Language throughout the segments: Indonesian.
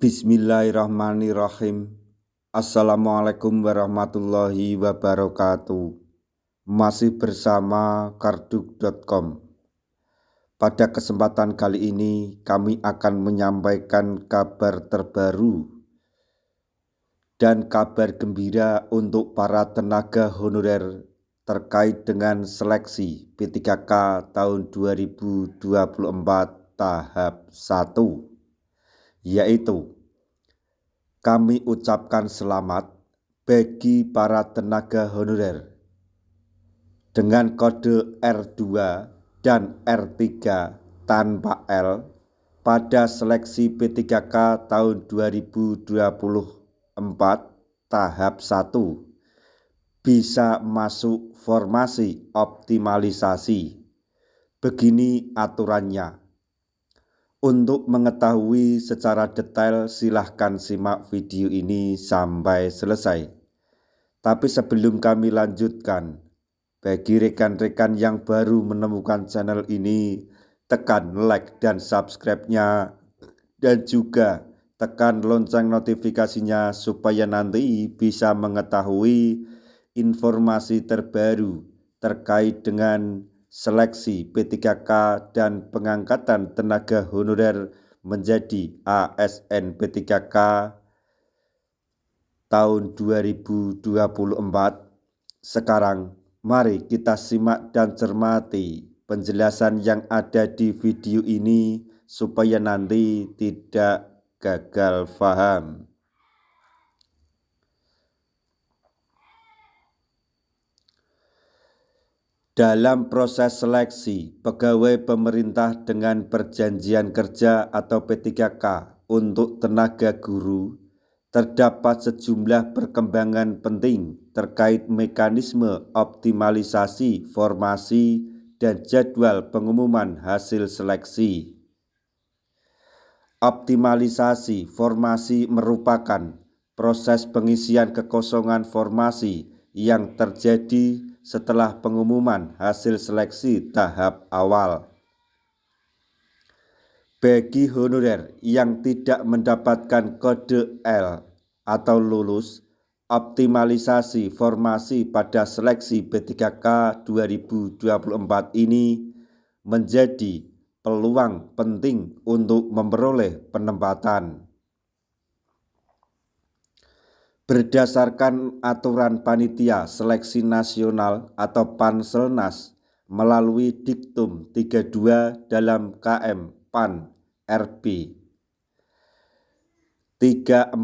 Bismillahirrahmanirrahim. Assalamualaikum warahmatullahi wabarakatuh. Masih bersama karduk.com. Pada kesempatan kali ini kami akan menyampaikan kabar terbaru dan kabar gembira untuk para tenaga honorer terkait dengan seleksi P3K tahun 2024 tahap 1, yaitu kami ucapkan selamat bagi para tenaga honorer dengan kode R2 dan R3 tanpa L pada seleksi P3K tahun 2024 tahap 1 bisa masuk formasi optimalisasi. Begini aturannya. Untuk mengetahui secara detail silahkan simak video ini sampai selesai. Tapi sebelum kami lanjutkan, bagi rekan-rekan yang baru menemukan channel ini, tekan like dan subscribe-nya dan juga tekan lonceng notifikasinya supaya nanti bisa mengetahui informasi terbaru terkait dengan seleksi P3K dan pengangkatan tenaga honorer menjadi ASN P3K tahun 2024. Sekarang mari kita simak dan cermati penjelasan yang ada di video ini supaya nanti tidak gagal paham. Dalam proses seleksi pegawai pemerintah dengan perjanjian kerja atau P3K untuk tenaga guru, terdapat sejumlah perkembangan penting terkait mekanisme optimalisasi formasi dan jadwal pengumuman hasil seleksi. Optimalisasi formasi merupakan proses pengisian kekosongan formasi yang terjadi setelah pengumuman hasil seleksi tahap awal. Bagi honorer yang tidak mendapatkan kode L atau lulus, optimalisasi formasi pada seleksi P3K 2024 ini menjadi peluang penting untuk memperoleh penempatan. Berdasarkan aturan Panitia Seleksi Nasional atau Panselnas melalui Diktum 32 dalam KM PAN RB 347,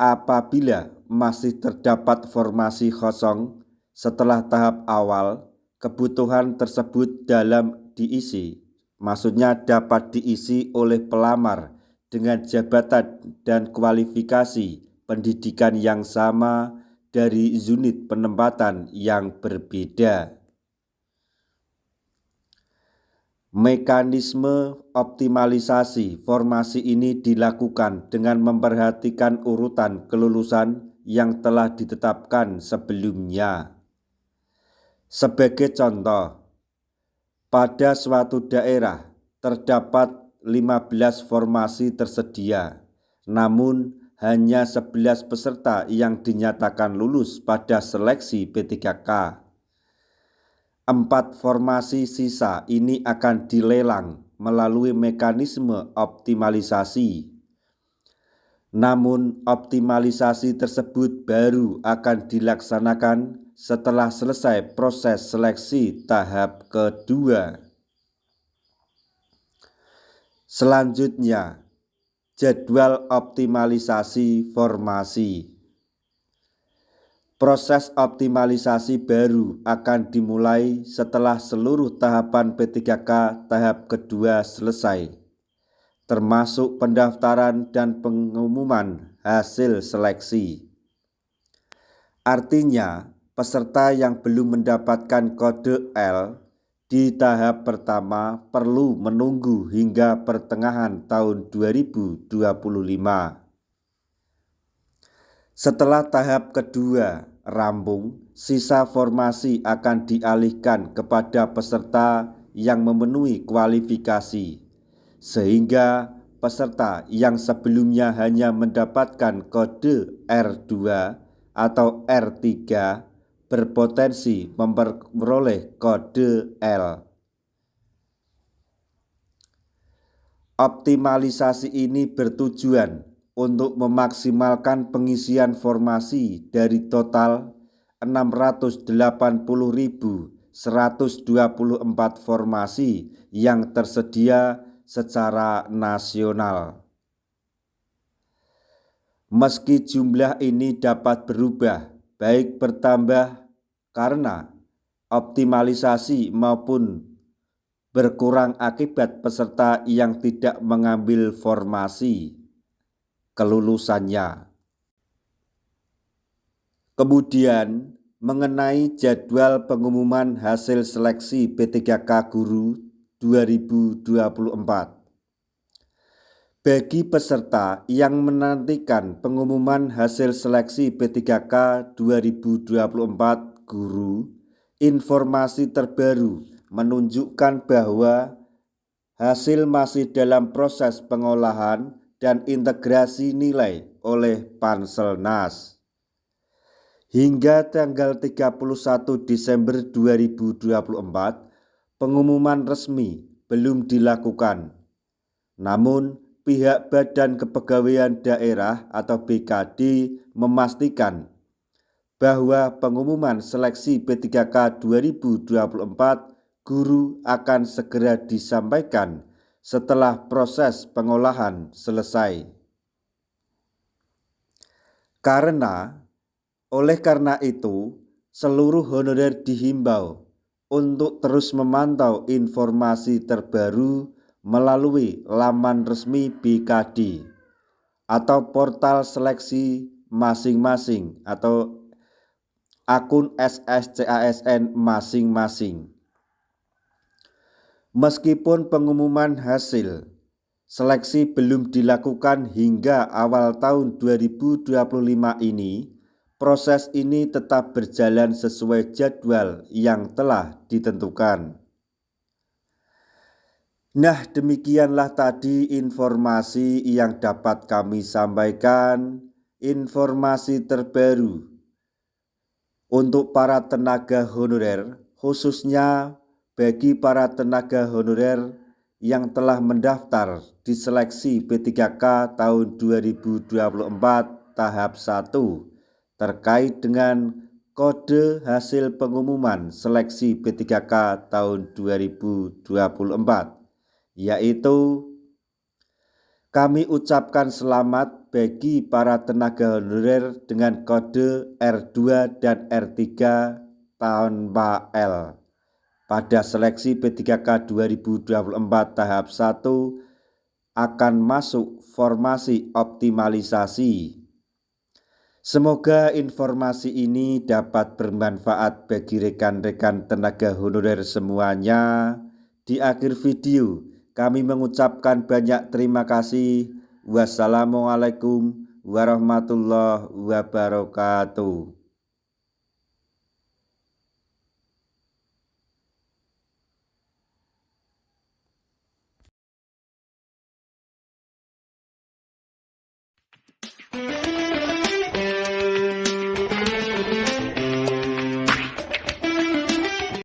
apabila masih terdapat formasi kosong setelah tahap awal, kebutuhan tersebut maksudnya dapat diisi oleh pelamar dengan jabatan dan kualifikasi pendidikan yang sama dari unit penempatan yang berbeda. Mekanisme optimalisasi formasi ini dilakukan dengan memperhatikan urutan kelulusan yang telah ditetapkan sebelumnya. Sebagai contoh, pada suatu daerah terdapat 15 formasi tersedia, namun hanya 11 peserta yang dinyatakan lulus pada seleksi P3K. 4 formasi sisa ini akan dilelang melalui mekanisme optimalisasi. Namun optimalisasi tersebut baru akan dilaksanakan setelah selesai proses seleksi tahap kedua. Selanjutnya, jadwal optimalisasi formasi. Proses optimalisasi baru akan dimulai setelah seluruh tahapan P3K tahap kedua selesai, termasuk pendaftaran dan pengumuman hasil seleksi. Artinya, peserta yang belum mendapatkan kode L di tahap pertama perlu menunggu hingga pertengahan tahun 2025. Setelah tahap kedua rampung, sisa formasi akan dialihkan kepada peserta yang memenuhi kualifikasi, sehingga peserta yang sebelumnya hanya mendapatkan kode R2 atau R3 berpotensi memperoleh kode L. Optimalisasi ini bertujuan untuk memaksimalkan pengisian formasi dari total 680.124 formasi yang tersedia secara nasional. Meski jumlah ini dapat berubah, baik bertambah karena optimalisasi maupun berkurang akibat peserta yang tidak mengambil formasi kelulusannya. Kemudian, mengenai jadwal pengumuman hasil seleksi P3K Guru 2024. Bagi peserta yang menantikan pengumuman hasil seleksi P3K 2024 Guru, informasi terbaru menunjukkan bahwa hasil masih dalam proses pengolahan dan integrasi nilai oleh Panselnas. Hingga tanggal 31 Desember 2024, pengumuman resmi belum dilakukan. Namun, pihak Badan Kepegawaian Daerah atau BKD memastikan bahwa pengumuman seleksi P3K 2024 Guru akan segera disampaikan setelah proses pengolahan selesai. Oleh karena itu, seluruh honorer dihimbau untuk terus memantau informasi terbaru melalui laman resmi BKD atau portal seleksi masing-masing atau akun SSCASN masing-masing. Meskipun pengumuman hasil seleksi belum dilakukan hingga awal tahun 2025 ini, proses ini tetap berjalan sesuai jadwal yang telah ditentukan. Nah, demikianlah tadi informasi yang dapat kami sampaikan, informasi terbaru untuk para tenaga honorer, khususnya bagi para tenaga honorer yang telah mendaftar di seleksi P3K tahun 2024 tahap 1 terkait dengan kode hasil pengumuman seleksi P3K tahun 2024, yaitu kami ucapkan selamat bagi para tenaga honorer dengan kode R2 dan R3 tanpa L. Pada seleksi P3K 2024 tahap 1 akan masuk formasi optimalisasi. Semoga informasi ini dapat bermanfaat bagi rekan-rekan tenaga honorer semuanya. Di akhir video, kami mengucapkan banyak terima kasih. Wassalamualaikum warahmatullahi wabarakatuh.